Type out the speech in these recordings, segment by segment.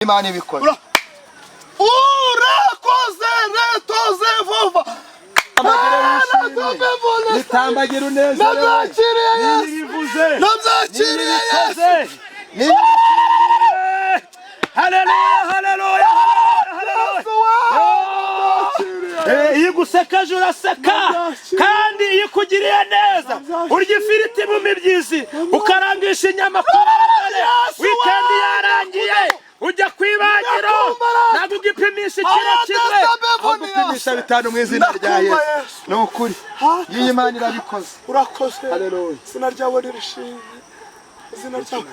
Imana ibikoze. Urakoze netoze vuba. Nitambagira uneza. Nabyakiriye Yesu. Nabyakiriye Yesu. Haleluya, haleluya, haleluya. Iyo guseka uraseka kandi iyo kugiriye neza urya ifiriti mu mibyizi ukarangisha inyama ku mbere weekend yarangiye ujya kwibagiro ntabwo ugipimisha ikiro kimwe ahubwo upimisha bitanu mu izina rya Yesu. Ni ukuri iyi Imana irabikoze. Urakoze. Haleluya. Izina ryawe nirishimwe. Izina ryawe.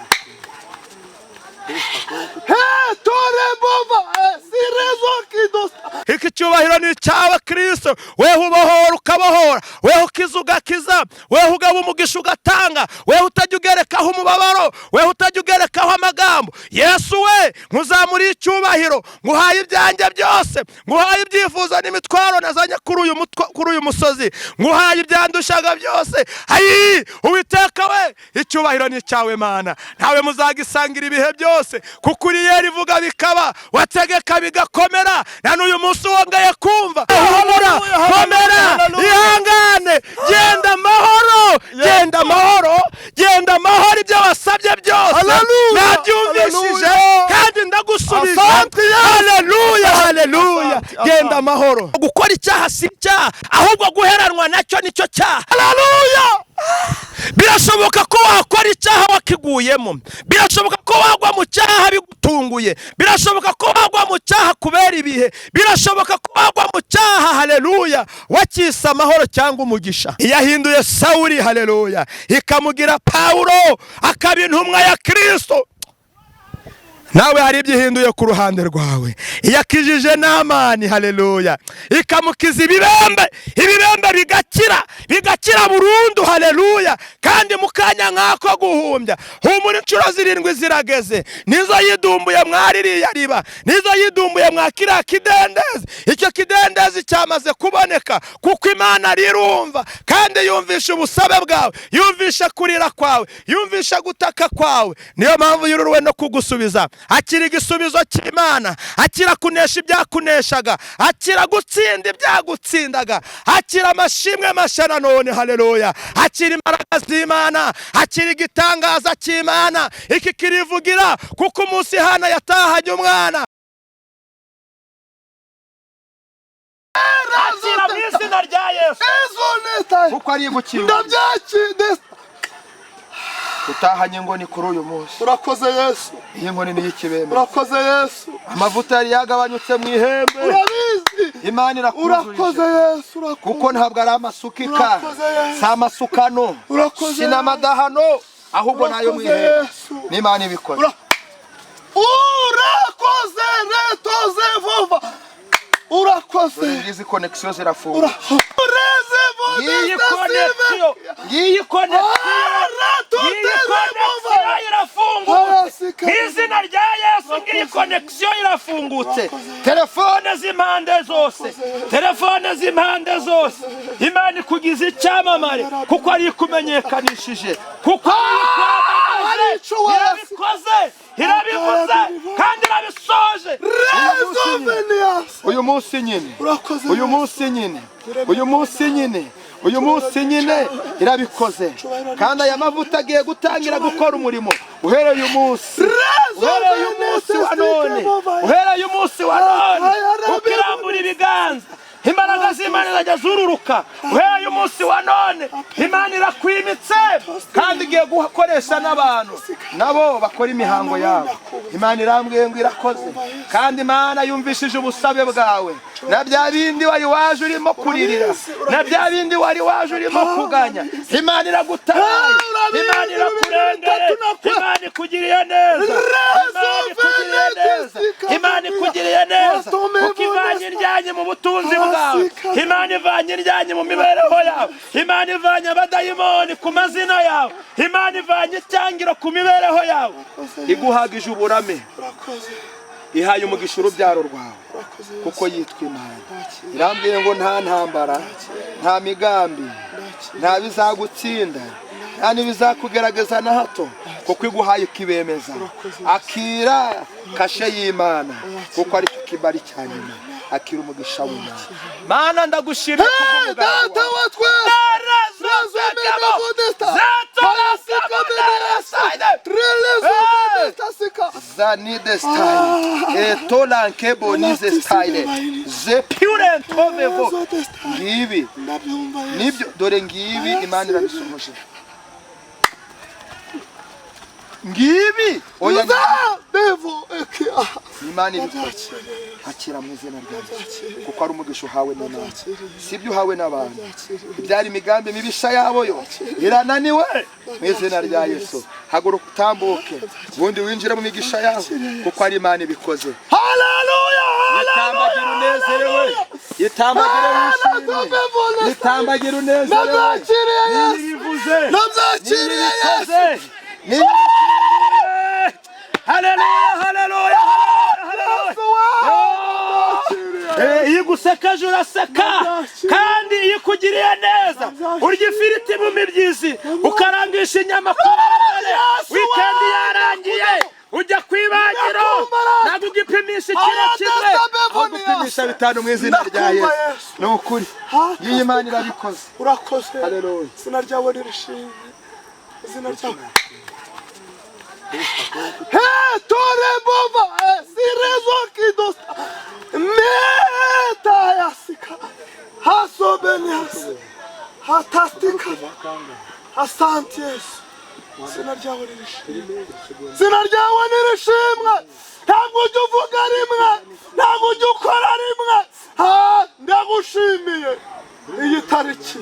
Iki cyubahiro ni cyawe Kristo. Weho ubohora ukabohora, weho ukiza ugakiza, weho ugaba umugisha ugatanga, weho utajya ugerekaho umubabaro, weho utajya ugerekaho amagambo. Yesu we nkuzamuriye icyubahiro, nguhaye ibyanjye byose, nguhaye ibyifuzo n'imitwaro nazanye kuri uyu musozi, nguhaye ibyandushaga byose. Ayi Uwiteka we icyubahiro ni cyawe Mana, ntawe muzagisangira ibihe byose kuko uri yeri vuga bikaba, wategeka bigakomera. Na n'uyu munsi wongeye kumva humura, komera, ihangane, genda amahoro, genda amahoro, genda amahoro. Ibyo wasabye byose nabyumvishije kandi ndagusubije. Haleluya, haleluya. Genda amahoro. Gukora icyaha si icyaha, ahubwo guheranwa nacyo nicyo cyaha. Haleluya. Birashoboka ko wakora icyaha wakiguyemo, birashoboka ko wagwa mu cyaha bigutunguye, birashoboka ko wagwa mu cyaha kubera ibihe, birashoboka ko wagwa mu cyaha haleluya wakisa amahoro cyangwa umugisha. Yahinduye Sawuli haleluya ikamugira Paulo, akaba intumwa ya Kristo. Nawe hari ibyihinduye ku ruhande rwawe. Yakijije Naamani haleluya ikamukiza ibibembe bigakira burundu haleluya. Kandi mukanya nkako guhumbya humura inshuro 7 zirageze, nizo yidumbuye mwaririya riba, nizo yidumbuye mwakira kidendezi. Icyo kidendezi cyamaze kuboneka kuko Imana rirumva kandi yumvisha ubusabe bwawe, yumvisha kurira kwawe, yumvisha gutaka kwawe. Niyo mpamvu yuruwe no kugusubiza. Akira igisubizo cy'Imana, akira kunesha ibyakuneshaga, akira gutsinda ibyagutsindaga, akira amashimwe mashana none haleluya, akira imbaraga z'Imana, akira igitangaza cy'Imana. Iki kirivugira kuko umunsi Hana yatahanye umwana. Akira mu izina rya Yesu kuko ari gukira. Ndabyakiriye. Utahanye ngo ni kuri uyu munsi. Urakoze Yesu. Iyi nkoni ni y'ikibembe. Urakoze Yesu. Amavuta yari yagabanyutse mu ihembe. Urabizi. Imana irakuzurije. Urakoze Yesu. Urakoze. Kuko ntabwo ari amasukika, si amasukano, si n'amadahano, ahubwo nayo mu ihembe. N'Imana ibikoze. Urakoze netoze vuba. Urakoze. Izi connection zirafunga. Iyi connection irafungutse. Izina rya Yesu ngiyi connection irafungutse. Telefone z'impande zose, telefone z'impande zose. Imana ikugize icyamamare kuko ari kumenyekanishije, kuko irabivuze kandi irabisoje. Uyu munsi nyine irabikoze. Kandi aya mavuta agiye gutangira gukora umurimo uhereye uyu munsi, wa none, ukirambura ibiganza imbaraga z'Imana zajya zururuka. Uhereye uyu munsi wa none Imana irakwimitse kandi igiye gukoresha n'abantu nabo bakora imihango yabo. Imana irambwiye ngo irakoze kandi Imana yumvishije ubusabe bwawe. Na bya bindi wari waje urimo kuririra, na bya bindi wari waje urimo kuganya, Imana iragutabaye, Imana irakurengere, Imana ikugiriye neza, Imana ikugiriye neza. Ukivanye iryanye mu butunzi bwawe, Imana ivanye iryanye mu mibereho yawe, Imana ivanye abadayimoni ku mazina yawe, Imana ivanye icyangiro ku mibereho yawe, iguhagije uburame, ihaye umugisha urubyaro rwawe kuko yitwa Imana. Irambwiye ngo nta ntambara, nta migambi, nta bizagutsinda, yani bizakugerageza na hato kuko iguhaye ikibemeza. Akira kashe y'Imana kuko ari kibari cyane. Akira umugisha w'Imana. Mana ndagushimira kuvuga data watwe razomena modesta zatorasika benaside relezo modesta sika zanide style etola nkebo nize style ze pure ntovevo ngibi nibyo dore ngibi Imana irabisohoje ngibi oya devo ekia Imana ibikoze akira mu izina ryawe kuko ari umugisha uhawe n'Imana sibyo uhawe n'abantu ibyari imigambi mibisha yabo yo irananiwe mu izina rya Yesu haguruka utambuke ubundi winjira mu migisha yawe kuko ari Imana ibikoze. haleluya Yitambagira unezerewe yitambagira wishimye yitambagira unezerewe nabyakiriye nibivuze nabyakiriye Yesu haleluya haleluya iyo guseka uraseka kandi iyo kugiriye neza urya ifiriti mu mibyizi ukarangisha inyama ku weekend yarangiye ujya kwibagiro ntabwo ugipimisha ikiro kimwe ahubwo upimisha 5 mu izina rya Yesu. Ni ukuri iyi Imana irabikoze. urakoze haleluya izina ryawe ririshimye izina ryawe tore bova sirezo kidosta meta yasika hasobenias hatastika asante Yesu izina ryawe nirishimwe izina ryawe nirishimwe ntabwo ujya uvuga rimwe ntabwo ujya ukora rimwe ndagushimiye iyi tariki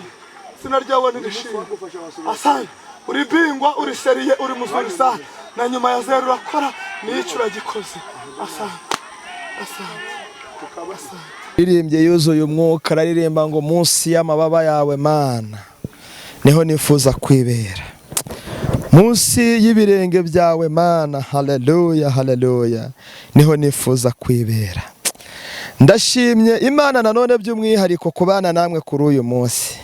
izina ryawe nirishimwe asante uri bingwa uri seriye uri muzuri sana na nyuma ya zero urakora n'icyo uragikoze asante Ririmbye yuzuye umwuka araririmba ngo munsi y'amababa yawe Mana niho nifuza kwibera munsi y'ibirenge byawe Mana. haleluya haleluya niho nifuza kwibera. Ndashimye Imana nanone by'umwihariko kubana namwe kuri uyu munsi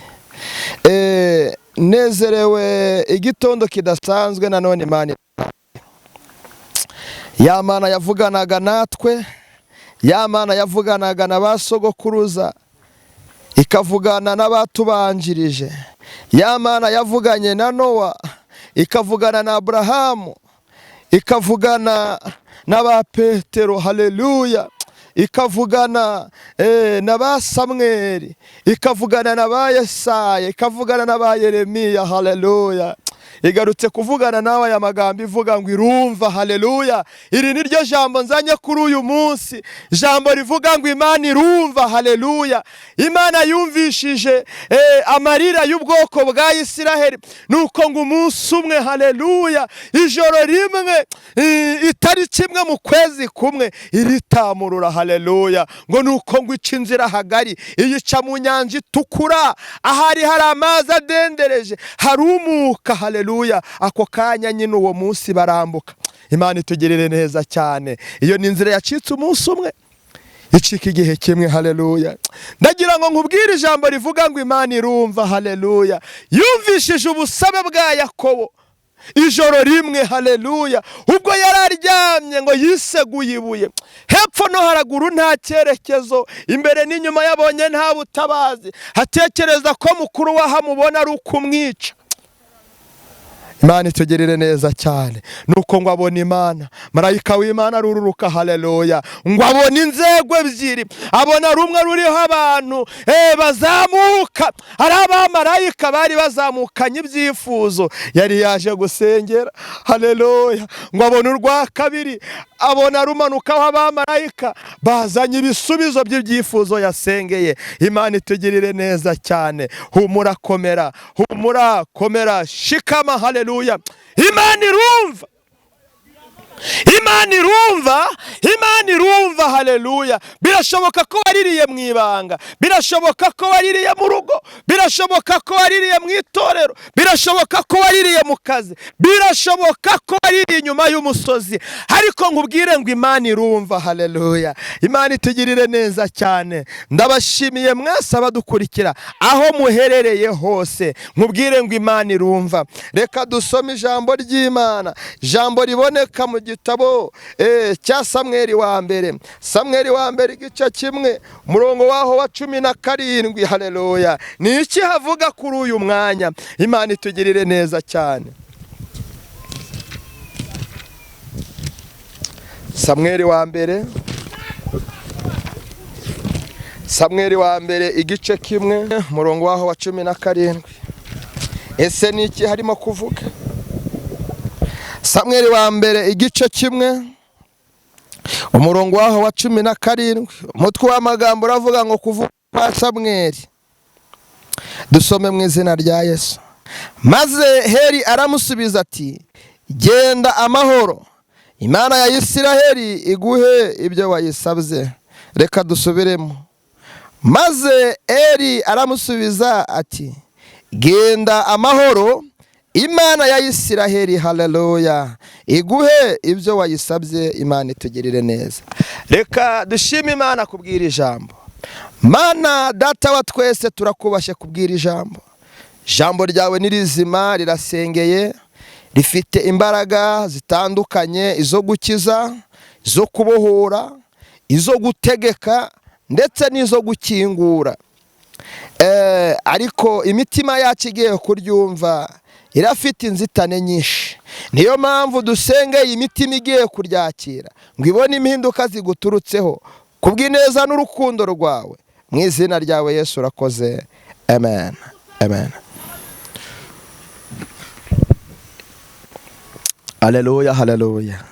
nezerewe igitondo kidasanzwe nanone Imana ya Mana yavuganaga natwe ya Mana yavuganaga na basogokuruza ikavugana n'abatubanjirije ya Mana yavuganye na Nowa ikavugana na Abrahamu ikavugana n'aba Petero haleluya ikavugana na ba Samweli ikavugana na ba Yesaya ikavugana na ba Yeremiya haleluya igarutse kuvugana nawe aya magambo ivuga ngo irumva haleluya. Iri ni ryo jambo nzanye kuri uyu munsi, jambo rivuga ngo Imana irumva haleluya. Imana yumvishije amarira y'ubwoko bwa Isiraheli nuko ngo umunsi umwe haleluya ijoro rimwe itariki imwe mu kwezi kumwe iritamurura haleluya ngo nuko ngo ica inzira hagari iyica mu nyanja itukura ahari hari amazi adendereje harumuka haleluya. Ako kanya nyine uwo munsi barambuka. Imana itugirire neza cyane. Iyo ni inzira yacitse umunsi umwe icika igihe kimwe haleluya. Ndagira ngo nkubwire ijambo rivuga ngo Imana irumva haleluya. Yumvishije ubusabe bwa Yakobo ijoro rimwe haleluya ubwo yararyamye ngo yiseguye ibuye hepfo no haraguru nta cyerekezo imbere n'inyuma yabonye nta butabazi hatekereza ko mukuru wahamubona ari ukumwica. Imana itugerere neza cyane nuko ngo abona Imana marayika w'Imana arururuka haleluya ngo abona inzego ebyiri abona rumwe ruriho abantu bazamuka ari abamarayika bari bazamukanye ibyifuzo yari yaje gusengera haleluya ngo abona urwa kabiri abona rumanukaho abamarayika bazanye ibisubizo by'ibyifuzo yasengeye. Imana itugirire neza cyane humura komera shikama haleluya. Imana irumva Imana Imana irumva. Haleluya. Birashoboka ko waririye mu ibanga, birashoboka ko waririye mu rugo, birashoboka ko waririye mu itorero, birashoboka ko waririye mu kazi, birashoboka ko waririye inyuma y'umusozi, ariko nkubwire ngo Imana irumva. Haleluya. Imana itugirire neza cyane. Ndabashimiye mwese abadukurikira aho muherereye hose, nkubwire ngo Imana irumva. Reka dusome ijambo ry'Imana, ijambo riboneka mu gitabo cya Samweli wa mbere. Samweli wa mbere igice kimwe umurongo waho wa 17. Haleluya. Ni iki havuga kuri uyu mwanya? Imana itugirire neza cyane. Samweli wa mbere, Samweli wa mbere igice kimwe umurongo waho wa 17. Ese ni iki harimo kuvuga? Samweli wa mbere igice kimwe umurongo waho wa 17. Umutwe w'amagambo uravuga ngo kuvuka kwa Samweli. Dusome mu izina rya Yesu. Maze Heli aramusubiza ati, genda amahoro, Imana ya Isiraheli iguhe ibyo wayisabye. Reka dusubiremo. Maze Heli aramusubiza ati, genda amahoro, Imana ya Isiraheli, haleluya, iguhe ibyo wayisabye. Imana itugirire neza. Reka dushime Imana kubwira ijambo. Mana data wa twese turakubashe kubwira ijambo. Ijambo ryawe ni rizima, rirasengeye, rifite imbaraga zitandukanye, izo gukiza, izo kubohora, izo gutegeka ndetse n'izo gukingura. Ariko imitima yacu igiye kuryumva irafite inzitane nyinshi. Niyo mpamvu dusengeye imitima igiye kuryakira ngo ibone impinduka ziguturutseho kubw'ineza n'urukundo rwawe. Mu izina ryawe Yesu urakoze. Amen. Amen. Haleluya, haleluya.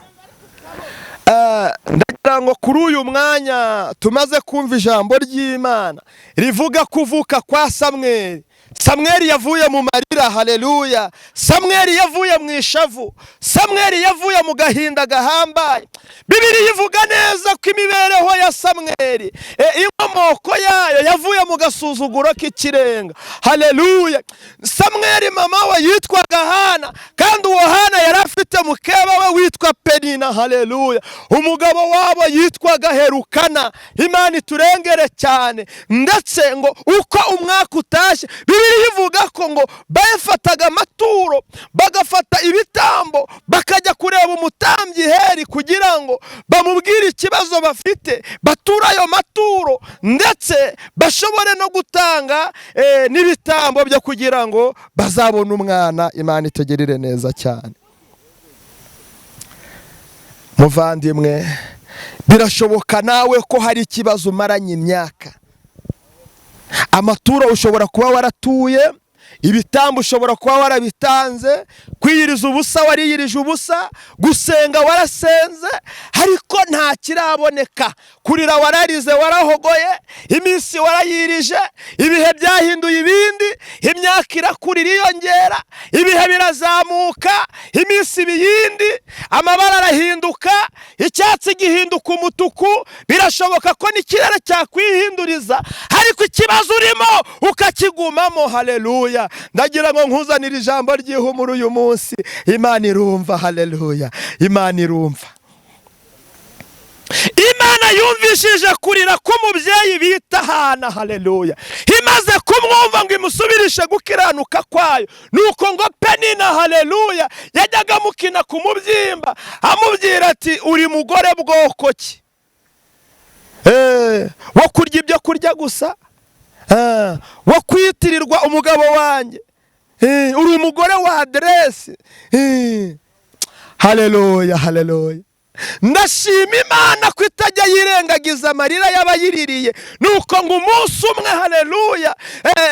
Ndagira ngo kuri uyu mwanya tumaze kumva ijambo ry'Imana rivuga kuvuka kwa Samweli. Samweli yavuye mu marira. Haleluya. Samweli yavuye mu ishavu, Samweli yavuye mu gahinda gahambaye. Bibiliya ivuga neza ko imibereho ya Samweli, inkomoko yayo yavuye mu gasuzuguro k'ikirenga. Haleluya. Samweli mama we yitwaga Hana, kandi uwo Hana yari afite mukeba we witwa Penina. Haleluya. Umugabo wabo yitwaga Herukana. Imana iturengere cyane. Ndetse ngo uko umwaka utashye, Bibiliya ivuga ko ngo bafataga amaturo, bagafata ibitambo, bakajya kureba umutambyi Heli kugira ngo bamubwire ikibazo bafite, batura ayo maturo, ndetse bashobore no gutanga n'ibitambo byo kugira ngo bazabone umwana. Imana itegerere neza cyane. Muvandimwe, birashoboka nawe ko hari ikibazo umaranye imyaka. Amaturo ushobora kuba waratuye, ibitambo ushobora kuba warabitanze, kwiyiriza ubusa wariyirije ubusa, gusenga warasenze, ariko nta kiraboneka. Kurira wararize, warahogoye, iminsi warayirije, ibihe byahinduye ibindi, imyaka irakurira iyongera, ibihe birazamuka, iminsi ibiyindi, amabara arahinduka, icyatsi gihinduka umutuku. Birashoboka ko n'ikirere cyakwihinduriza, ariko ikibazo urimo ukakigumamo. Haleluya. Ndagira ngo nkuzanire ijambo ry'ihumure uyu munsi. Imana irumva. Haleluya. Imana irumva. Imana yumvishije kurira k'umubyeyi bita Hana. Haleluya. Imaze kumwumva ngo imusubirishe gukiranuka kwayo, nuko ngo Penina, haleluya, yajyaga amukina ku mubyimba amubwira ati, uri mugore bwoko ki? Wo kurya ibyo kurya gusa? Wo kwitirirwa umugabo wanjye? Uri umugore wa aderesi? Haleluya, haleluya. Ndashima Imana ko itajya yirengagiza amarira y'abayiririye. Nuko ngo umunsi umwe, haleluya,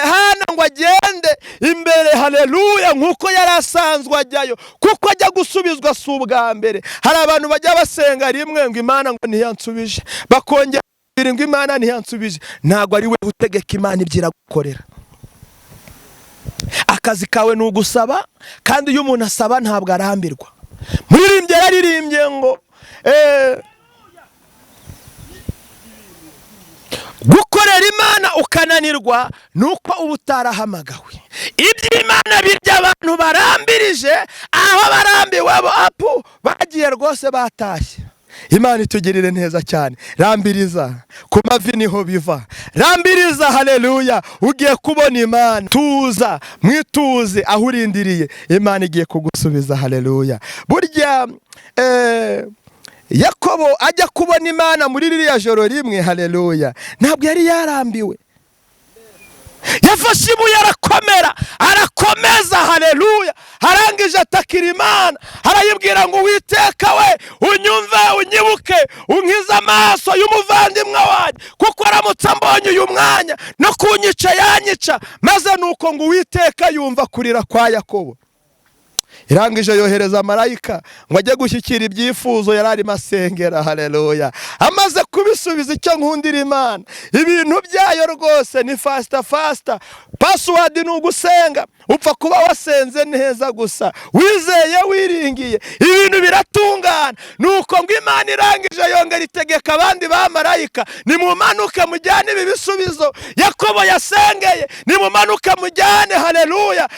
Hana ngo agende imbere, haleluya, nkuko yari asanzwe ajyayo, kuko ajya gusubizwa si ubwa mbere. Hari abantu bajya basenga rimwe ngo Imana ngo ntiyansubije, bakongera ngo Imana ntiyansubije. Ntabwo ari we utegeka Imana ibyo iragukorera. Akazi kawe ni ugusaba, kandi iyo umuntu asaba ntabwo arambirwa. Muririmbye yaririmbye ngo gukorera Imana ukananirwa nuko uba utarahamagawe. Iby'Imana birya abantu barambirije, aho barambiwe apu bagiye rwose batashye. Imana itugirire neza cyane. Rambiriza ku mavi niho biva. Rambiriza, haleluya, ugiye kubona Imana. Tuza, mwituze aho urindiriye, Imana igiye kugusubiza, haleluya. Burya Yakobo ajya kubona Imana muri ririya joro rimwe, haleluya, ntabwo yari yarambiwe. Yafashe ibuye arakomera, arakomeza, haleluya, arangije atakira Imana, arayibwira ngo Uwiteka we, unyumve, unyibuke, unkize amaso y'umuvandimwe wanjye, kuko aramutse ambonye uyu mwanya no kunyica yanyica. Maze nuko ngo Uwiteka yumva kurira kwa Yakobo. Irangije yohereza marayika ngo ajye gushyikira ibyifuzo yari arimo asengera, haleluya. Amaze kubisubiza icyo nkundira Imana, ibintu byayo rwose ni fasta. Password ni ugusenga, upfa kuba wasenze neza gusa, wizeye wiringiye, ibintu biratungana. Nuko ngo Imana irangije yongera itegeka abandi ba marayika, nimumanuke mujyane ibi bisubizo Yakobo yasengeye, nimumanuke mujyane, haleluya,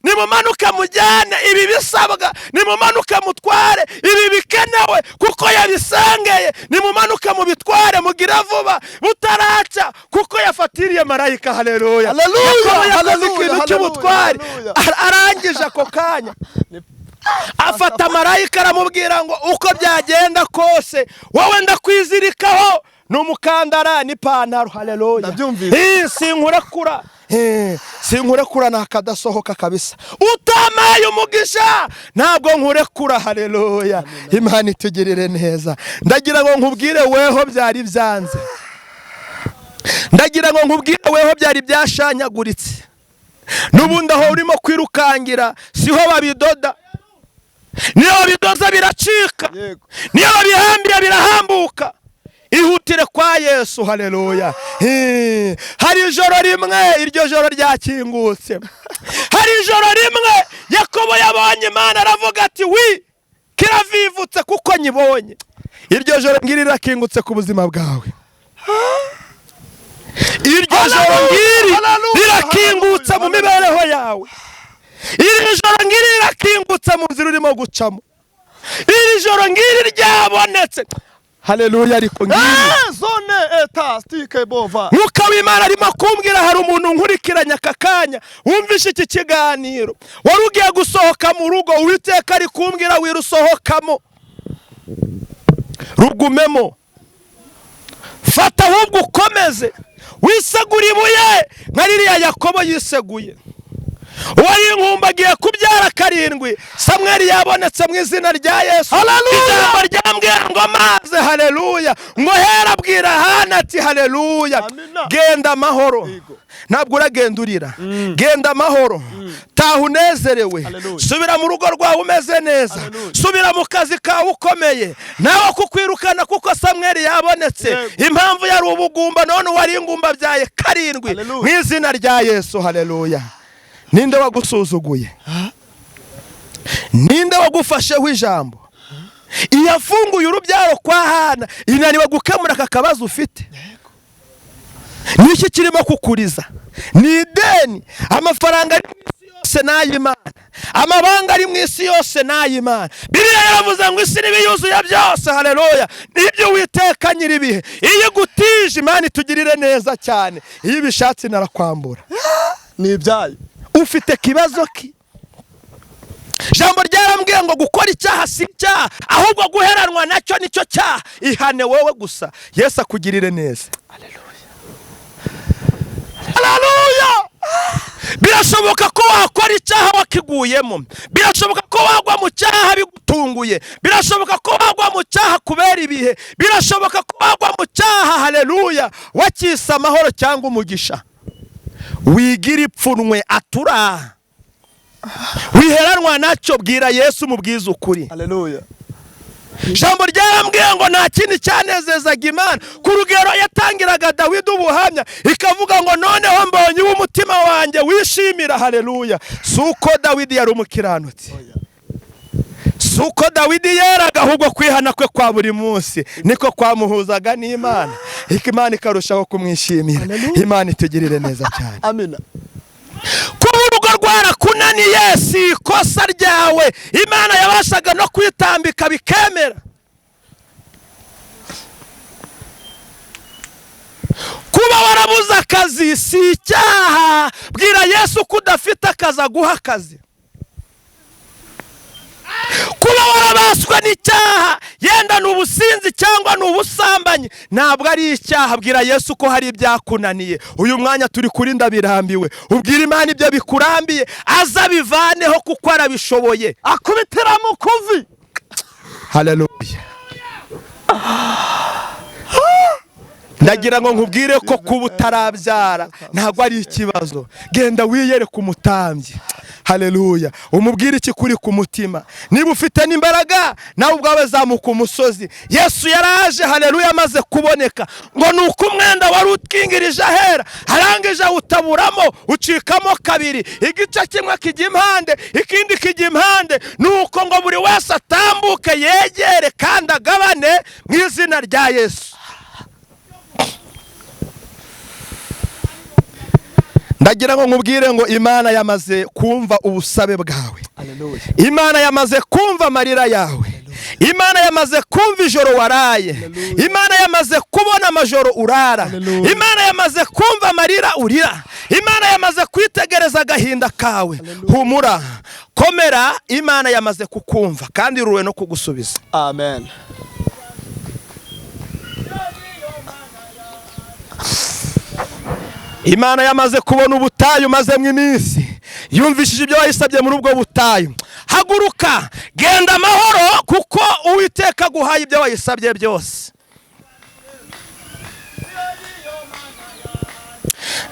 nimumanuke mujyane ibi bisabwa, nimumanuke mutware ibi bikenewe kuko yabisengeye, nimumanuke mubitware mugira vuba butaraca kuko yafatiriye marayika, haleluya. Haleluya. Arangije ako kanya afata marayika aramubwira ngo uko byagenda kose wowe ndakwizirikaho n'umukandara n'ipantaro, haleluya. Sinkurekura nakadasohoka kabisa, utamaye umugisha ntabwo nkurekura, haleluya. Imana itugirire neza. Ndagira ngo nkubwire weho byari byanze, ndagira ngo nkubwire weho byari byashanyaguritse, n'ubundi aho urimo kwirukangira siho babidoda, niyo babidoza biracika, niyo babihambira birahambuka. Ihutire kwa Yesu, haleluya. Hari ijoro rimwe, iryo joro ryakingutse. Hari ijoro rimwe Yakobo yabonye Imana, aravuga ati wi kiravivutse kuko nyibonye. Iryo joro ngiri rirakingutse ku buzima bwawe. Iryo joro ngiri rirakingutse mu mibereho yawe. Iri joro ngiri rirakingutse mu nzira urimo gucamo. Iri joro ngiri ryabonetse, haleluya. Ariko ngiri zone etastike bova, Mwuka w'Imana arimo kumbwira hari umuntu nkurikiranya aka kanya wumvishe iki kiganiro, wari ugiye gusohoka mu rugo, Uwiteka ari kumbwira wirusohokamo, rugumemo, fata ahubwo ukomeze, wisegura ibuye nka ririya Yakobo yiseguye. Uwari inkumba agiye kubyara karindwi, Samweli yabonetse mu izina rya Yesu, ijambo ryambwira ngo maze, haleluya, ngo hera abwira Hana ati, haleluya, genda amahoro, ntabwo uragenda urira, genda amahoro, taha unezerewe, subira mu rugo rwawe umeze neza, subira mu kazi kawe ukomeye, nawe kukwirukana kuko Samweli yabonetse. Impamvu yari ubugumba, none uwari ingumba byaye karindwi mu izina rya Yesu, haleluya. Ninde wagusuzuguye? Ninde wagufasheho ijambo? Iyafunguye urubyaro kwa Hana inaniwe gukemura aka kabazo ufite. Niki kirimo kukuriza? Ni ideni. Amafaranga ari mu isi yose n'ay'Imana, amabanga ari mu isi yose n'ay'Imana. Bibiliya yaravuze ngo isi n'ibiyuzuye byose, haleluya, nibyo Uwiteka nyiribihe. Iyo gutije Imana itugirire neza cyane, iyo ibishatse narakwambura. ni ibyayo. Ufite kibazo ki? Jambo ryarambwiye ngo gukora icyaha si icyaha, ahubwo guheranwa nacyo nicyo cyaha. Ihane wowe gusa, Yesu akugirire neza. Haleluya, haleluya. Birashoboka ko wakora icyaha wakiguyemo, birashoboka ko wagwa mu cyaha bigutunguye, birashoboka ko wagwa mu cyaha kubera ibihe, birashoboka ko wagwa mu cyaha, haleluya, wakisa amahoro cyangwa umugisha. Wigira ipfunwe atura, wiheranwa nacyo, bwira Yesu mubwiza ukuri. Haleluya. Jambo ryarambwiye ngo nta kindi cyanezezaga Imana ku rugero yatangiraga Dawidi ubuhamya, ikavuga ngo noneho mbonye umutima wanjye wishimira, haleluya. Suko Dawidi yari umukiranutsi, suko Dawidi yeraga, ahubwo kwihana kwe kwa buri munsi niko kwamuhuzaga n'Imana. Imana ikarushaho kumwishimira. Imana itugirire neza cyane. Amina. Kuba urugo rwarakunaniye si ikosa ryawe. Imana yabashaga no kwitambika bikemera. Kuba warabuze akazi si icyaha. Bwira Yesu ko udafite akazi aguha akazi. Kuba warabaswe n'icyaha, yenda n'ubusinzi cyangwa n'ubusambanyi, ntabwo ari icyaha. Bwira Yesu ko hari ibyakunaniye. Uyu mwanya turi kuri ndabirambiwe. Ubwira Imana ibyo bikurambiye, aza bivaneho kuko arabishoboye. Akubitira mu kuvi. Haleluya. Ndagira ngo nkubwire ko kuba utarabyara ntabwo ari ikibazo. Genda wiyereke umutambyi. Haleluya. Umubwire iki kuri ku mutima. Niba ufite n'imbaraga, nawe ubwawe zamuka umusozi. Yesu yaraje, haleluya, amaze kuboneka ngo nuko umwenda wari utkingirije ahera arangije utaburamo, ucikamo kabiri, igice kimwe kijya impande, ikindi kijya impande, nuko ngo buri wese atambuke yegere kandi agabane mu izina rya Yesu. Ndagira ngo nkubwire ngo Imana yamaze kumva ubusabe bwawe. Imana yamaze kumva amarira yawe. Imana yamaze kumva ijoro waraye. Imana yamaze kubona amajoro urara. Imana yamaze kumva amarira urira. Imana yamaze kwitegereza agahinda kawe. Humura, komera, Imana yamaze kukumva kandi iruwe no kugusubiza. Amen. Imana yamaze kubona ubutayu mazemwe iminsi, yumvishije ibyo wayisabye muri ubwo butayu. Haguruka, genda amahoro kuko Uwiteka aguhaye ibyo wayisabye byose.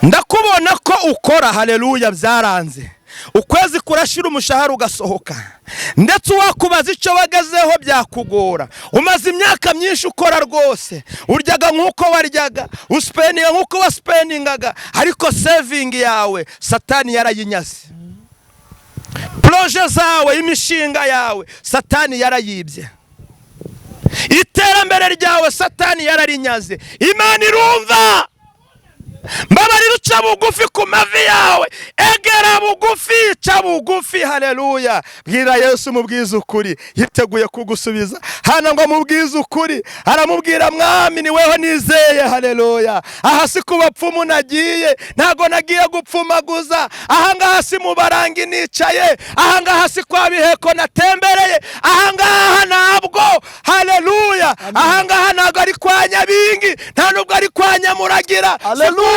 Ndakubona ko ukora, haleluya, byaranze. Ukwezi kurashira umushahara ugasohoka, ndetse wakubaza icyo wagazeho byakugora. Umaze imyaka myinshi ukora rwose, uryaga nk'uko waryaga, uspeninga nk'uko waspeningaga, ariko saving yawe Satani yarayinyaze. Proje zawe, imishinga yawe Satani yarayibye. Iterambere ryawe Satani yararinyaze. Imana irumva. Mbabarira uca bugufi ku mavi yawe, egera bugufi, ca bugufi. Haleluya. Bwira Yesu mubwiza ukuri, yiteguye kugusubiza. Hana ngo mubwiza ukuri, aramubwira mwami ni weho nizeye. Haleluya. Aha si ku bapfumu nagiye, ntago nagiye gupfumaguza. Aha ngaha si mu barangi nicaye, aha ngaha si kwa Biheko natembereye, aha ngaha ntabwo, haleluya, aha ngaha ntago ari kwa Nyabingi, nta nubwo ari kwa Nyamuragira. Haleluya.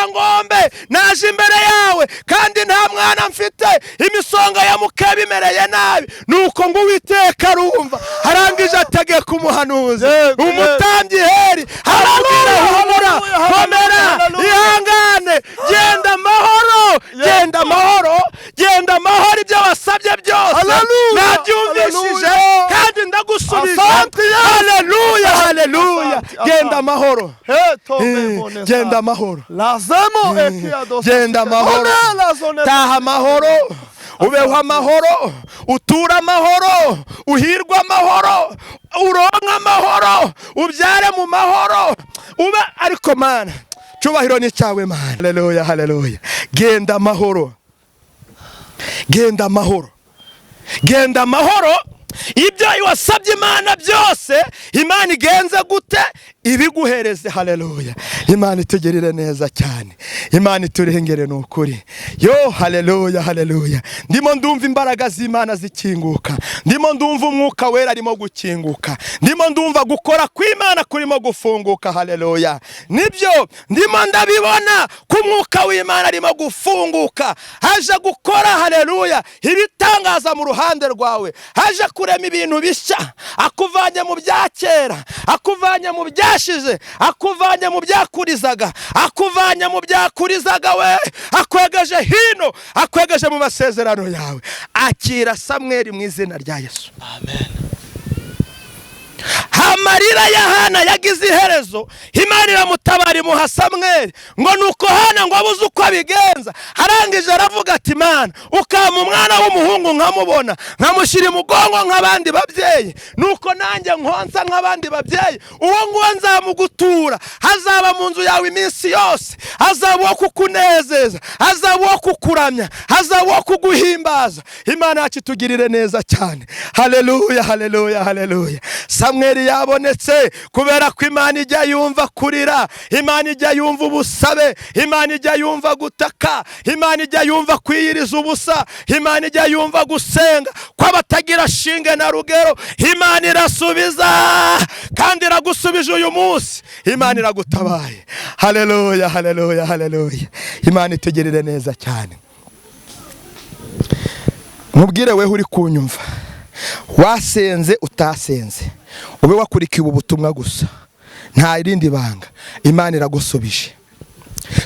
Ngombe naje imbere yawe kandi nta mwana mfite, imisonga ya Mukeba imereye nabi, nuko ngo Uwiteka arumva, arangije ategeka umuhanuzi umutambyi Heri, arabwira humura, komera, ihangane, genda amahoro, genda amahoro, genda amahoro, ibyo wasabye byose nabyumvishije kandi ndagusubije. Haleluya, haleluya. Genda amahoro, genda amahoro, genda amahoro, taha amahoro, ubeho amahoro, utura amahoro, uhirwa amahoro, uronka amahoro, ubyare mu mahoro, ube. Ariko Mana, cyubahiro ni cyawe Mana. Haleluya, haleluya. Genda amahoro, genda amahoro, genda amahoro. Ibyo wasabye Imana byose, Imana igenze gute? Ibiguhereze. Haleluya. Imana itugerire neza cyane, Imana iturengere n'ukuri. Yo, haleluya, haleluya. Ndimo ndumva imbaraga z'Imana zikinguka, ndimo ndumva umwuka wera arimo gukinguka, ndimo ndumva gukora kw'Imana kurimo gufunguka. Haleluya. Nibyo ndimo ndabibona ko umwuka w'Imana arimo gufunguka, haje gukora, haleluya, ibitangaza mu ruhande rwawe, haje kurema ibintu bishya, akuvanye mu bya kera, akuvanye mu byashize, akuvanye mu byakurizaga, akuvanye mu byakurizaga we, akwegeje hino, akwegeje mu masezerano yawe. Akira Samweli mu izina rya Yesu. Amen. Amarira ya Hana yagize iherezo, Imana iramutabara. bari muha Samweli ngo nuko Hana ngo abuze uko abigenza, arangije aravuga ati Mana ukama umwana w'umuhungu nkamubona nkamushyira imugongo nk'abandi babyeyi, nuko nanjye nkonsa nk'abandi babyeyi, uwo nguwo nzamugutura, hazaba mu nzu yawe iminsi yose, hazaba uwo kukunezeza, hazaba uwo kukuramya, hazaba uwo kuguhimbaza. Imana yacu itugirire neza cyane. Haleluya, haleluya, haleluya. Samweli yabonetse kubera ko Imana ijya yumva kurira, Imana ijya yumva ubusabe, Imana ijya yumva gutaka, Imana ijya yumva kwiyiriza ubusa, Imana ijya yumva gusenga kw'abatagira shinge na rugero. Imana irasubiza kandi iragusubije uyu munsi, Imana iragutabaye. Haleluya, haleluya, haleluya. Imana itugirire neza cyane. Mubwire wewe uri kunyumva, wasenze utasenze, ube wakurikiye ubutumwa gusa, nta irindi banga, Imana iragusubije.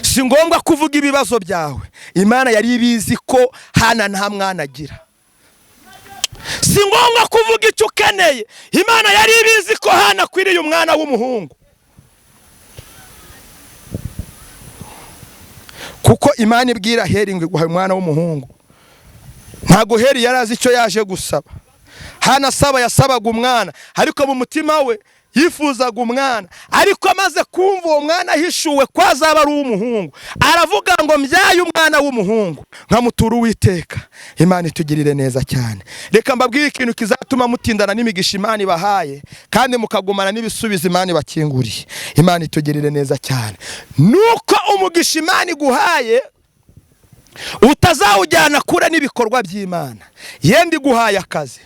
Si ngombwa kuvuga ibibazo byawe, Imana yari ibizi ko Hana nta mwana agira. Si ngombwa kuvuga icyo ukeneye, Imana yari ibizi ko Hana akwiriye umwana w'umuhungu. Kuko Imana ibwira Heli ngo iguhe umwana w'umuhungu, ntago Heli yarazi icyo yaje gusaba. Hana asaba yasabaga umwana, ariko mu mutima we yifuzaga umwana, ariko amaze kumva uwo mwana ahishuwe ko azaba ari uw'umuhungu, aravuga ngo mbyaye umwana w'umuhungu nkamutura Uwiteka. Imana itugirire neza cyane. Reka mbabwire ikintu kizatuma mutindana n'imigisha Imana ibahaye kandi mukagumana n'ibisubizo Imana ibakinguriye. Imana itugirire neza cyane. Nuko umugisha Imana iguhaye utazawujyana kure n'ibikorwa by'Imana. Yenda iguhaye akazi,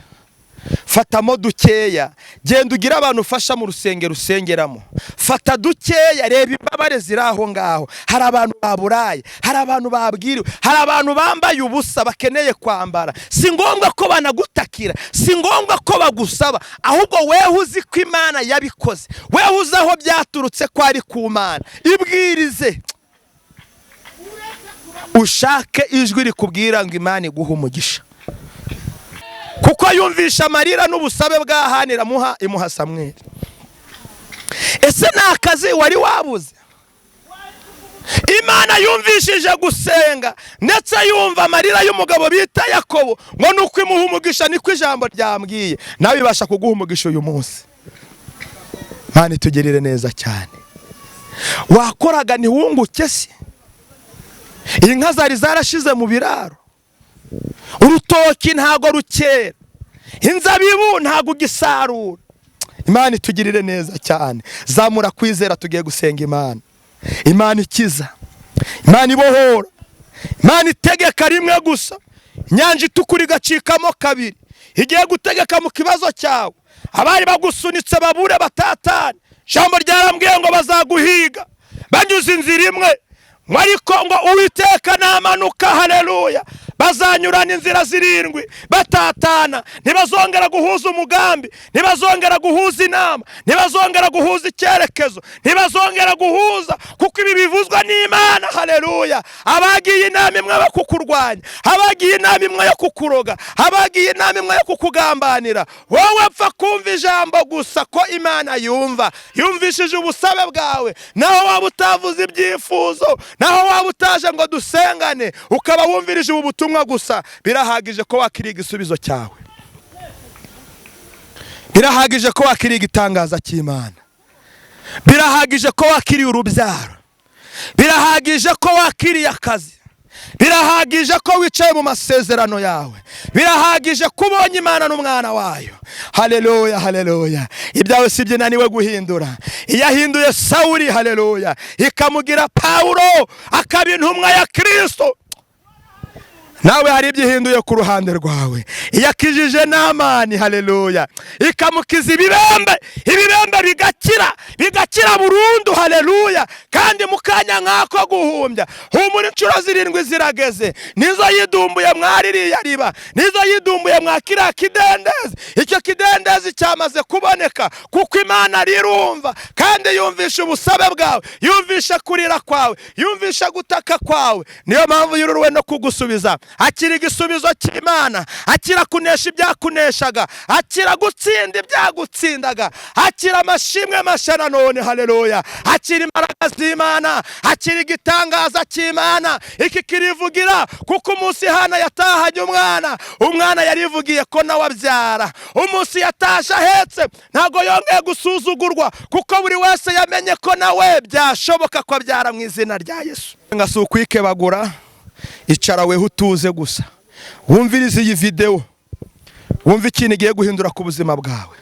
fatamo dukeya, genda ugira abantu ufasha mu rusengero usengeramo, fata dukeya, reba imbabare ziri aho ngaho. Hari abantu baburaye, hari abantu babwiriwe, hari abantu bambaye ubusa bakeneye kwambara. Si ngombwa ko banagutakira, si ngombwa ko bagusaba, ahubwo wewe uzi ko Imana yabikoze, wewe uzi aho byaturutse ko ari ku Mana, ibwirize, ushake ijwi rikubwira ngo Imana iguhe umugisha. Kuko yumvisha amarira n'ubusabe bwa Hana imuha Samweli. Ese ni akazi wari wabuze? Imana yumvishije gusenga ndetse yumva amarira y'umugabo bita Yakobo, ngo nuko imuha umugisha niko ijambo ryambwiye, nawe ibasha kuguha umugisha uyu munsi. Imana itugirire neza cyane. Wakoraga ntiwunguke se? Inka zari zarashize mu biraro, urutoki ntago rukera, inzabibu ntago ugisarura. Imana itugirire neza cyane. Zamura kwizera, tugiye gusenga Imana. Imana ikiza, Imana ibohora, Imana itegeka rimwe gusa, inyanja itukura igacikamo kabiri. Igiye gutegeka mu kibazo cyawe, abari bagusunitse babure batatane. Ijambo ryarambwiye ngo bazaguhiga banyuze inzira imwe, ariko ngo Uwiteka namanuka. Haleluya. Bazanyurana inzira zirindwi batatana, ntibazongera guhuza umugambi, ntibazongera guhuza inama, ntibazongera guhuza icyerekezo, ntibazongera guhuza, kuko ibi bivuzwa n'Imana. Haleluya. Abagiye inama imwe yo kukurwanya, abagiye inama imwe yo kukuroga, abagiye inama imwe yo kukugambanira, wowe pfa kumva ijambo gusa ko Imana yumva. Yumvishije ubusabe bwawe, naho waba utavuze ibyifuzo, naho waba utaje ngo dusengane, ukaba wumvirije ubu butumwa gusa, birahagije ko wakiriye igisubizo cyawe, birahagije ko wakiriye igitangaza cy'Imana, birahagije ko wakiriye urubyaro, birahagije ko wakiriye akazi, birahagije ko wicaye mu masezerano yawe, birahagije ko ubonye Imana n'umwana wayo. Haleluya, haleluya. Ibyawe si byenaniwe guhindura. Iyahinduye Sawuli, haleluya, ikamugira Paulo, akaba intumwa ya Kristo, nawe hari ibyihinduye ku ruhande rwawe. Iyakijije Namani, haleluya, ikamukiza ibibembe, ibibembe bigakira burundu, haleluya, kandi mu kanya nk'ako guhumbya humura inshuro 7 zirageze, nizo yidumbuye mwaririya riba, nizo yidumbuye mwa kiriya kidendezi. Icyo kidendezi cyamaze kuboneka kuko Imana rirumva kandi yumvisha ubusabe bwawe, yumvisha kurira kwawe, yumvisha gutaka kwawe. Niyo mpamvu yuruwe no kugusubiza. Akira igisubizo cy'Imana, akira kunesha ibyakuneshaga, akira gutsinda ibyagutsindaga, akira amashimwe mashya none. Haleluya. Akira imbaraga z'Imana, akira igitangaza cy'Imana. Iki kirivugira kuko umunsi Hana yatahanye umwana yarivugiye ko nawe abyara. Umunsi yatashe ahetse ntago yongeye gusuzugurwa kuko buri wese yamenye ko nawe byashoboka ko abyara mu izina rya Yesu. Ngasi ukwikebagura, icara weho utuze gusa, wumvirize iyi video, wumva ikintu igiye guhindura ku buzima bwawe,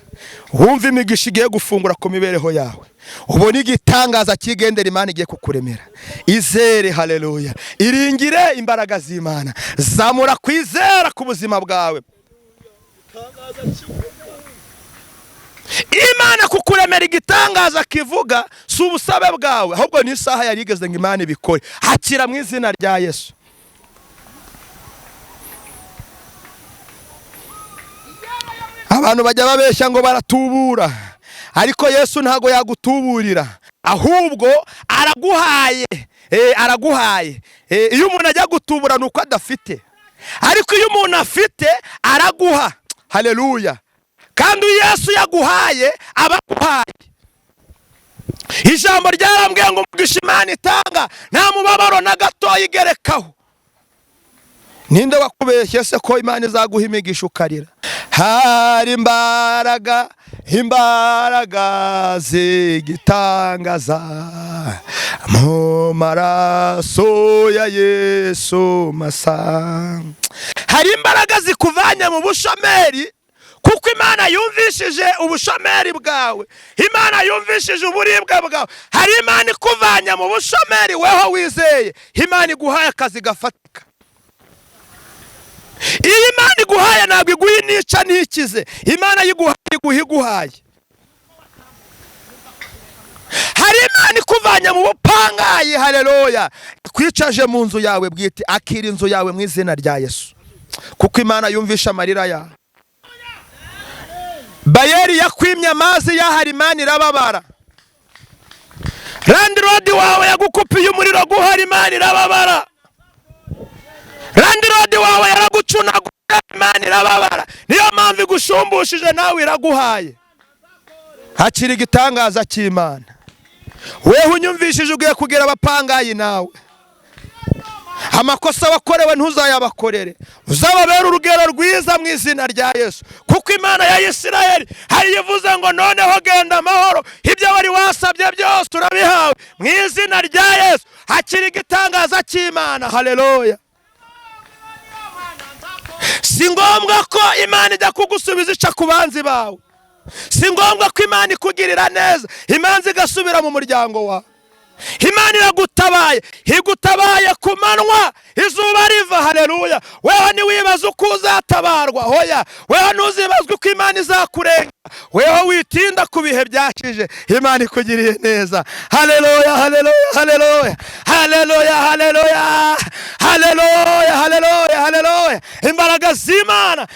wumva imigisha igiye gufungura ku mibereho yawe, ubona igitangaza kigendera Imana igiye kukuremera. Izere. Haleluya. Iringire imbaraga z'Imana, zamura kwizera ku buzima bwawe. Imana kukuremera igitangaza kivuga si ubusabe bwawe, ahubwo ni isaha yarigeze ngo Imana ibikore. Akira mu izina rya Yesu. Abantu bajya babeshya ngo baratubura, ariko Yesu ntago yagutuburira, ahubwo araguhaye. Araguhaye. Iyo umuntu ajya gutubura nuko adafite, ariko iyo umuntu afite araguha. Haleluya. Kandi Yesu yaguhaye abaguhaye. Ijambo ryarambwiye ngo umugisha Imana itanga nta mubabaro na gato yigerekaho. Ninde wakubeshye se ko Imana izaguha imigisha ukarira? Hari imbaraga zigitangaza mu maraso ya Yesu masa. Hari imbaraga zikuvanya mu bushomeri kuko Imana yumvishije ubushomeri bwawe, Imana yumvishije uburibwe bwawe. Hari Imana ikuvanya mu bushomeri weho wizeye, Imana iguhaye akazi gafatika. Iyi Imana iguhaye ntabwo iguha nica ntikize, Imana iguhaye. Hari Imana ikuvanya mu bupangayi. Haleluya. Kwicaje mu nzu yawe bwite, akira inzu yawe mu izina rya Yesu, kuko Imana yumvisha amarira yawe. Bayeri yakwimye amazi yahari, Imana irababara. Landlord wawe yagukupiye umuriro guhari, Imana irababara. Landlord wawe yaragucunaguye, Imana irababara. Niyo mpamvu igushumbushyije nawe iraguhaye. Hakiri igitangaza cy'Imana. Wewe unyumvishije ugiye kugira abapangayi nawe. Amakosa wakorewe ntuzayabakorere, uzababera urugero rwiza mu izina rya Yesu, kuko Imana ya Isirayeli hari yivuze ngo noneho genda amahoro, ibyo wari wasabye byose urabihawe mu izina rya Yesu. Hakiri igitangaza cy'Imana. Haleluya. Si ngombwa ko Imana ijya kugusubiza ica ku banzi bawe, si ngombwa ko Imana ikugirira neza imanzi igasubira mu muryango wawe. Imana iragutabaye, igutabaye ku manywa izuba riva. Haleluya. Wewe ntiwibaza uko uzatabarwa, hoya. Wewe ntuzibazwa uko Imana izakurenga, wewe witinda ku bihe byashije, Imana ikugiriye neza. Haleluya, haleluya, haleluya, haleluya, haleluya, haleluya, haleluya, haleluya. Imbaraga z'Imana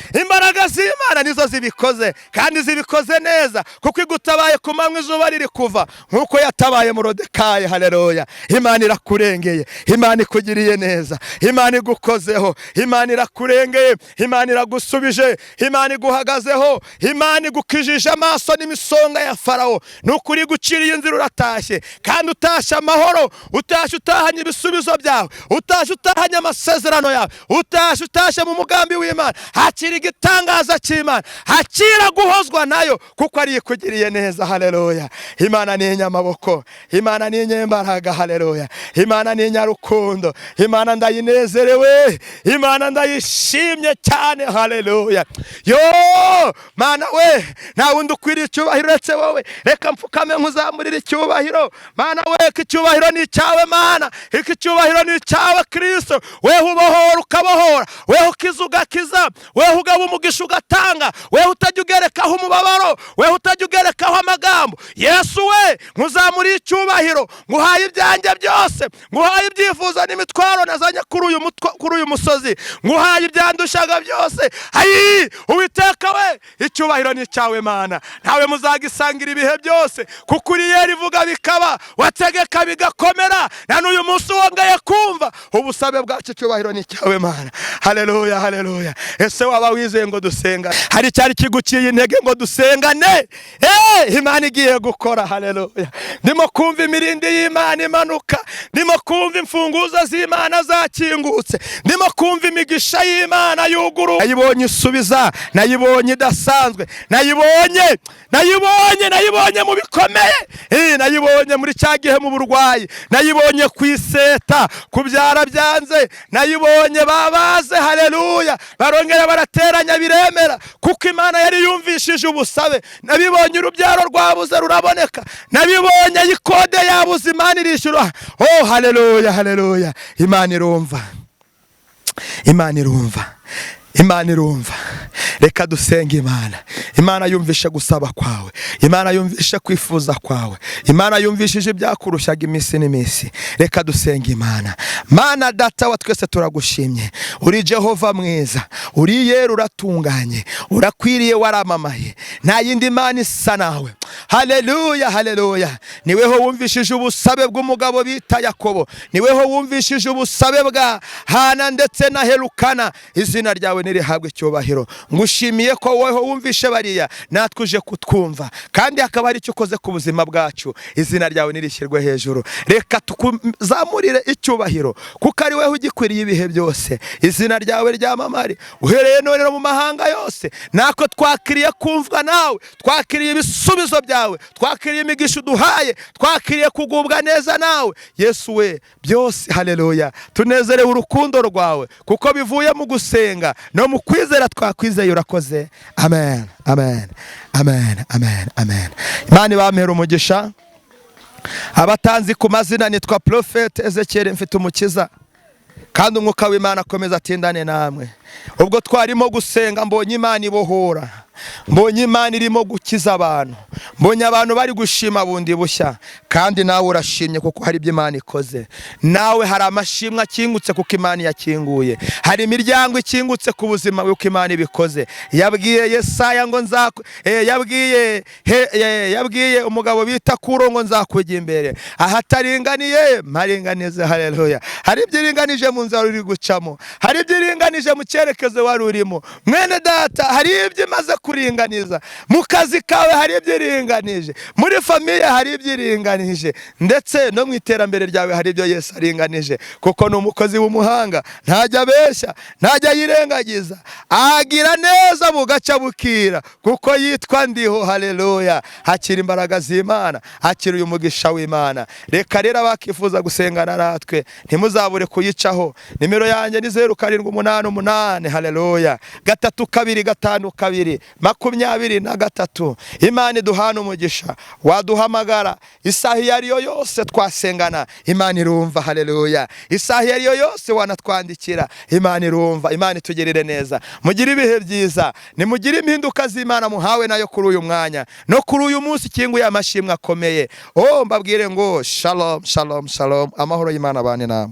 nizo zibikoze, kandi zibikoze neza, kuko igutabaye ku manywa izuba riri kuva, nkuko yatabaye Morodekayi. Haleluya. Imana irakurengeye, Imana ikugiriye neza, Imana igukozeho, Imana irakurengeye, Imana iragusubije, Imana iguhagazeho, Imana igukijije amaso n'imisonga ya Farawo. Nukuri guciriye inzira uratashye, kandi utashye amahoro, utashye utahanye ibisubizo byawe, utashye utahanye amasezerano yawe, utashye mu mugambi w'Imana. Hakiri igitangaza cy'Imana, hakira guhozwa nayo, kuko ari ikugiriye neza. Haleluya. Imana ni inyamaboko, Imana ni inyembaraga. Haleluya. Imana ni inyarukundo, Imana ndayinezerewe, Imana ndayishimye cyane. Haleluya. Yo Mana we, nta wundi ukwiriye icyubahiro uretse wowe. Reka mfukame nkuzamurire icyubahiro. Mana we, iki cyubahiro ni icyawe Mana, iki cyubahiro ni icyawe Kristo. Wewe ubohora ukabohora, wewe ukiza ugakiza, wewe ugaba umugisha ugatanga, wewe utajya ugerekaho umubabaro, wewe utajya ugerekaho amagambo. Yesu we, nkuzamurire icyubahiro, nguhaye ibyanjye byose, nguhaye ibyifuzo n'imitwaro nazanye kuri uyu musozi, nguhaye ibyandushaga byose. Ayi Uwiteka we, icyubahiro ni cyawe Mana, ntawe muzagisangira ibihe byose, kuko uri yera ivuga bikaba, wategeka bigakomera, na n'uyu munsi wongeye kumva ubusabe bwacu. Icyubahiro ni cyawe Mana. Haleluya, haleluya. Ese waba wizeye ngo dusenga? Hari cyari kiguciye intege ngo dusengane? Imana igiye gukora. Haleluya. Ndimo kumva imirindi y'Imana imanuka, ndimo kumva imfunguzo z'Imana zakingutse, ndimo kumva imigisha y'Imana yuguruye. Nayibonye isubiza, nayibonye idasanzwe, nayibonye mu bikomeye, nayibonye muri cya gihe mu burwayi, nayibonye ku iseta, kubyara byanze, nayibonye babaze. Haleluya. Barongera barateranya biremera, kuko Imana yari yumvishije ubusabe. Nabibonye urubyaro rwabuze ruraboneka, nabibonye ikode yabuze Imana irishyura. Oh haleluya, haleluya. Imana irumva, Imana irumva, Imana irumva. Reka dusenge Imana. Imana yumvishe gusaba kwawe, Imana yumvishe kwifuza kwawe, Imana yumvishije ibyakurushaga iminsi n'iminsi. Reka dusenge Imana. Mana Data wa twese turagushimye, uri Jehova mwiza, uri yera, uratunganye, urakwiriye, waramamaye, nta yindi Mana isa nawe. Haleluya, haleluya. Niweho wumvishije ubusabe bw'umugabo bita Yakobo, niweho wumvishije ubusabe bwa Hana ndetse na Herukana. Izina ryawe nirihabwe icyubahiro. Ngushimiye ko weho wumvishe bariya, natwe uje kutwumva, kandi hakaba ari icyo ukoze ku buzima bwacu. Izina ryawe nirishyirwe hejuru. Reka tukuzamurire icyubahiro, kuko ari weho ugikwiriye ibihe byose. Izina ryawe ryamamare uhereye none mu mahanga yose. Nako twakiriye kumvwa nawe, twakiriye ibisubizo byawe, twakiriye imigisha uduhaye, twakiriye kugubwa neza nawe Yesu we. Byose haleluya, tunezerewe urukundo rwawe, kuko bivuye mu gusenga no mu kwizera twakwizeye. Urakoze. Amen, amen, amen, amen, amen. Imana ibamere umugisha. Abatanzi ku mazina, nitwa Prophet Ezekiel Mfitumukiza, kandi umwuka w'Imana akomeza atindane namwe. Ubwo twarimo gusenga, mbonye Imana ibohora, mbonye Imana irimo gukiza abantu, mbonye abantu bari gushima bundi bushya. Kandi nawe urashimye, kuko hari ibyo Imana ikoze. Nawe hari amashimwe akingutse, kuko Imana yakinguye. Hari imiryango ikingutse ku buzima bwe, kuko Imana ibikoze. Yabwiye Yesaya ngo yabwiye umugabo bita Kuro ngo nzakujya imbere, ahataringaniye mparinganize. Haleluya. Hari ibyo iringanije mu nzira uri gucamo, hari ibyo iringanije mu cyerekezo wari urimo. Mwene Data, hari ibyo imaze kuringaniza mu kazi kawe, hari ibyo iringanije muri famiye, hari ibyo iringanije, ndetse no mu iterambere ryawe hari ibyo Yesu aringanije, kuko ni umukozi w'umuhanga, ntajya abeshya, ntajya yirengagiza, agira neza bugaca bukira, kuko yitwa Ndiho. Haleluya. Hakira imbaraga z'Imana, hakira uyu mugisha w'Imana. Reka rero abakifuza gusengana natwe ntimuzabure kuyicaho. Nimero yanjye ni 0788. Haleluya. 3252 23. Imana iduhana umugisha. Waduhamagara isaha iyo ariyo yose twasengana, Imana irumva. Haleluya. Isaha iyo ariyo yose wanatwandikira, Imana irumva. Imana itugirire neza. Mugire ibihe byiza, nimugire impinduka z'Imana muhawe nayo kuri uyu mwanya no kuri uyu munsi kinguye amashimwe akomeye. Mbabwire ngo shalom, shalom, shalom. Amahoro y'Imana abane namwe.